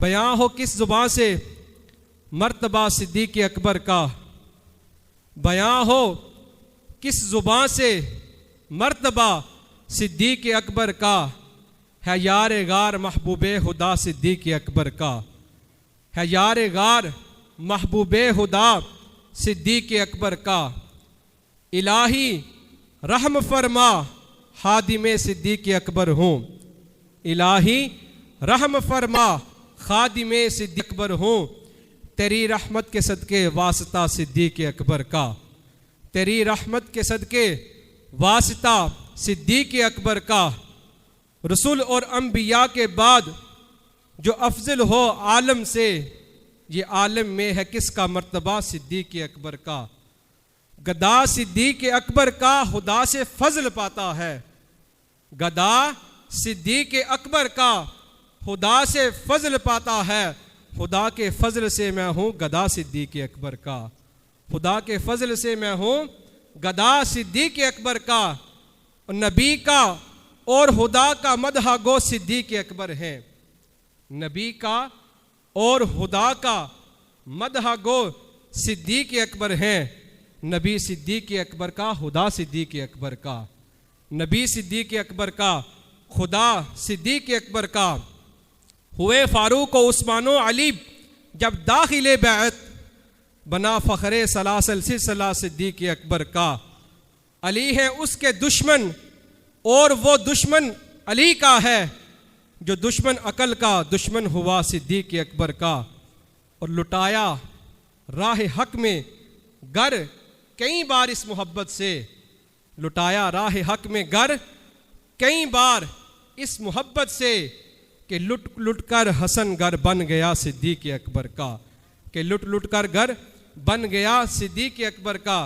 बयां हो किस जुबान से मर्तबा सिद्दीक़ अकबर का, बयां हो किस जुबान से मर्तबा सिद्दीक़ अकबर का, है यार गार महबूबे खुदा सिद्दीक़ अकबर का, है यार गार महबूबे खुदा सिद्दीक़ अकबर का। इलाही रहम फरमा खादिमे सिद्दीक़ अकबर हूँ, इलाही रहम फरमा खादिमे सिद्दीक़ अकबर हूँ। तेरी रहमत के सदके वास्ता सिद्दीक़ अकबर का, तेरी रहमत के सदके वास्ता सिद्दीक़ अकबर का। रसूल और अंबिया के बाद जो अफजल हो आलम से, ये आलम में है किसका मर्तबा सिद्दीक़ अकबर का। गदा सिद्दीक़ अकबर का खुदा से फजल पाता है, गदा सिद्दीक़ अकबर का खुदा से फजल पाता है। खुदा के फजल से मैं हूँ गदा सिद्दीक़ अकबर का, खुदा के फजल से मैं हूँ गदा सिद्दीक़ अकबर का। नबी का और खुदा का मदहा गो सिद्दीक़ अकबर हैं, नबी का और खुदा का मदहा गो सिद्दीक़ अकबर हैं। नबी सिद्दीक़ अकबर का, खुदा सिद्दीक़ अकबर का, नबी सिद्दीक़ अकबर का, खुदा सिद्दीक़ अकबर का। हुए फारूक व उस्मानो अली जब दाखिले बैत, बना फ़ख्रे सलासल सिलसिला सिद्दीक़ अकबर का। अली है उसके दुश्मन और वो दुश्मन अली का है, जो दुश्मन अकल का दुश्मन हुआ सिद्दीक़ अकबर का। और लुटाया राह हक में गर कई बार इस मोहब्बत से, लुटाया राह हक में गर कई बार इस मोहब्बत से, कि लुट लुट कर हसन गर बन गया सिद्दीक़ अकबर का, कि लुट लुट कर गर बन गया सिद्दीक़ अकबर का।